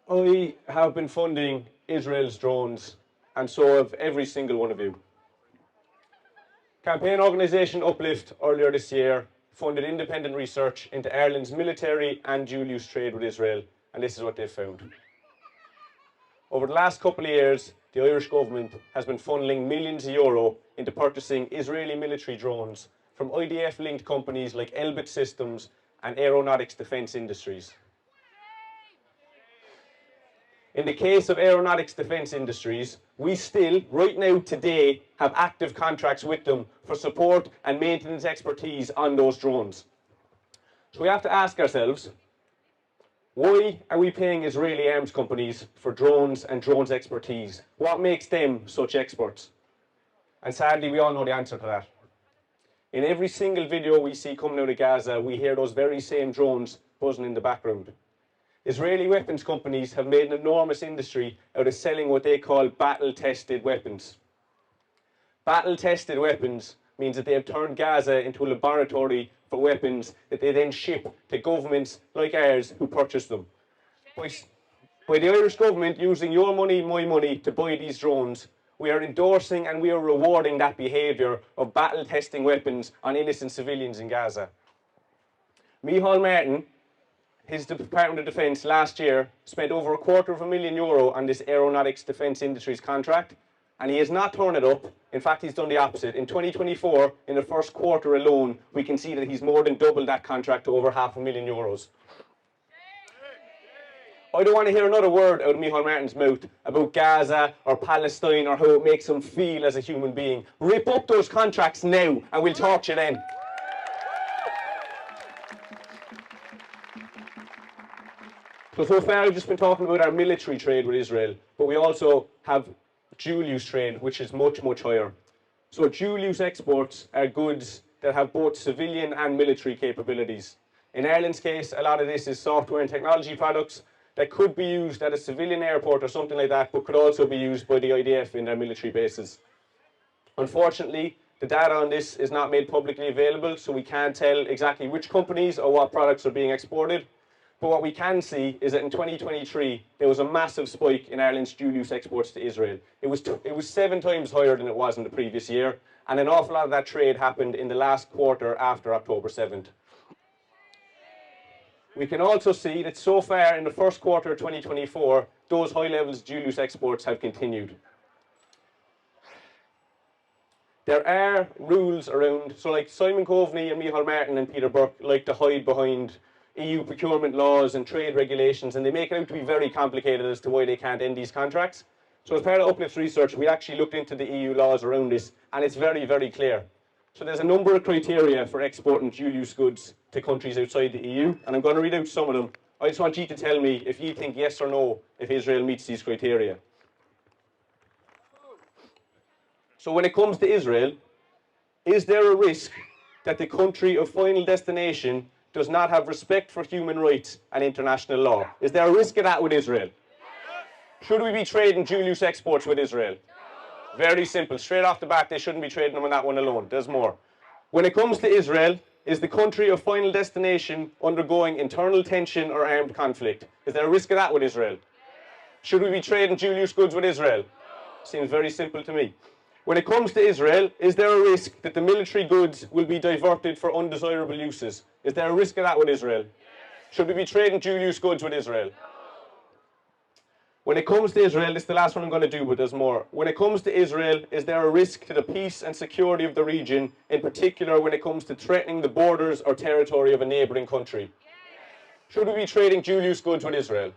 I have been funding Israel's drones, and so have every single one of you. Campaign organisation Uplift earlier this year funded independent research into Ireland's military and dual-use trade with Israel, and this is what they found. Over the last couple of years, the Irish government has been funneling millions of euro into purchasing Israeli military drones from IDF-linked companies like Elbit Systems and Aeronautics Defence Industries. In the case of Aeronautics Defence Industries, we still, right now, today, have active contracts with them for support and maintenance expertise on those drones. So we have to ask ourselves, why are we paying Israeli arms companies for drones and drones expertise? What makes them such experts? And sadly, we all know the answer to that. In every single video we see coming out of Gaza, we hear those very same drones buzzing in the background. Israeli weapons companies have made an enormous industry out of selling what they call battle-tested weapons. Battle-tested weapons means that they have turned Gaza into a laboratory for weapons that they then ship to governments like ours who purchase them. By the Irish government using your money, my money, to buy these drones, we are endorsing and we are rewarding that behaviour of battle-testing weapons on innocent civilians in Gaza. Micheál Martin, his Department of Defence last year spent over €250,000 on this Aeronautics Defence Industries contract, and he has not turned it up. In fact, he's done the opposite. In 2024, in the first quarter alone, we can see that he's more than doubled that contract to over €500,000. I don't want to hear another word out of Micheál Martin's mouth about Gaza or Palestine or how it makes him feel as a human being. Rip up those contracts now, and we'll talk to you then. So far I've just been talking about our military trade with Israel, but we also have dual-use trade, which is much, much higher. So dual-use exports are goods that have both civilian and military capabilities. In Ireland's case, a lot of this is software and technology products that could be used at a civilian airport or something like that, but could also be used by the IDF in their military bases. Unfortunately, the data on this is not made publicly available, so we can't tell exactly which companies or what products are being exported. But what we can see is that in 2023, there was a massive spike in Ireland's dual-use exports to Israel. It was 7 times higher than it was in the previous year, and an awful lot of that trade happened in the last quarter after October 7th. We can also see that so far in the first quarter of 2024, those high levels of dual-use exports have continued. There are rules around, so like Simon Coveney and Micheál Martin and Peter Burke like to hide behind EU procurement laws and trade regulations, and they make it out to be very complicated as to why they can't end these contracts. So as part of Uplift's research, we actually looked into the EU laws around this, and it's very, very clear. So there's a number of criteria for exporting dual-use goods to countries outside the EU, and I'm going to read out some of them. I just want you to tell me if you think yes or no if Israel meets these criteria. So when it comes to Israel, is there a risk that the country of final destination does not have respect for human rights and international law? Is there a risk of that with Israel? Should we be trading dual-use exports with Israel? Very simple. Straight off the bat, they shouldn't be trading them on that one alone. There's more. When it comes to Israel, is the country of final destination undergoing internal tension or armed conflict? Is there a risk of that with Israel? Should we be trading dual-use goods with Israel? Seems very simple to me. When it comes to Israel, is there a risk that the military goods will be diverted for undesirable uses? Is there a risk of that with Israel? Should we be trading dual-use goods with Israel? When it comes to Israel, this is the last one I'm going to do, but there's more. When it comes to Israel, is there a risk to the peace and security of the region, in particular when it comes to threatening the borders or territory of a neighbouring country? Should we be trading dual-use goods with Israel?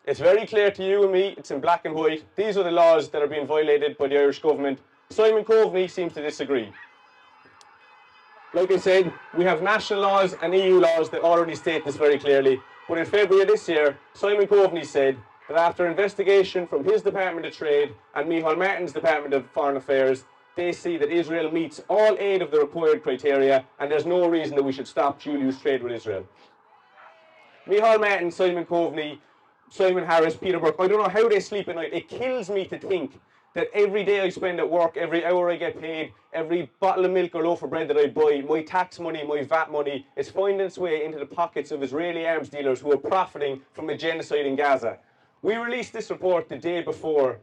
It's very clear to you and me, it's in black and white. These are the laws that are being violated by the Irish government. Simon Coveney seems to disagree. Like I said, we have national laws and EU laws that already state this very clearly. But in February of this year, Simon Coveney said that after investigation from his Department of Trade and Micheál Martin's Department of Foreign Affairs, they see that Israel meets all 8 of the required criteria, and there's no reason that we should stop dual-use trade with Israel. Micheál Martin, Simon Coveney, Simon Harris, Peter Burke, I don't know how they sleep at night. It kills me to think that every day I spend at work, every hour I get paid, every bottle of milk or loaf of bread that I buy, my tax money, my VAT money, is finding its way into the pockets of Israeli arms dealers who are profiting from a genocide in Gaza. We released this report the day before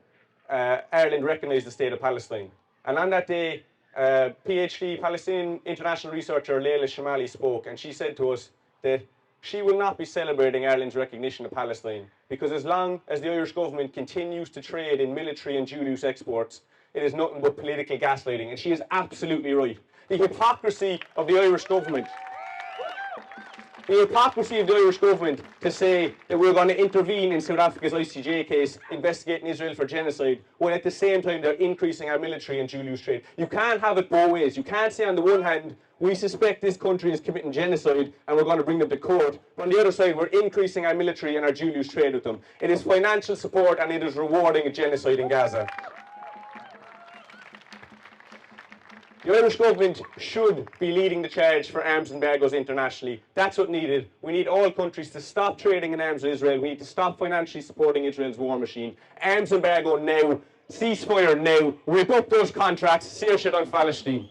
Ireland recognised the state of Palestine. And on that day, PhD Palestinian international researcher Leila Shamali spoke, and she said to us that she will not be celebrating Ireland's recognition of Palestine, because as long as the Irish government continues to trade in military and dual-use exports, it is nothing but political gaslighting. And she is absolutely right. The hypocrisy of the Irish government. The hypocrisy of the Irish government to say that we're going to intervene in South Africa's ICJ case investigating Israel for genocide, while at the same time they're increasing our military and dual-use trade. You can't have it both ways. You can't say on the one hand, we suspect this country is committing genocide and we're going to bring them to court. But on the other side, we're increasing our military and our dual-use trade with them. It is financial support and it is rewarding a genocide in Gaza. The Irish government should be leading the charge for arms embargoes internationally. That's what needed. We need all countries to stop trading in arms with Israel. We need to stop financially supporting Israel's war machine. Arms embargo now. Ceasefire now. Rip up those contracts. Saoirse on Palestine.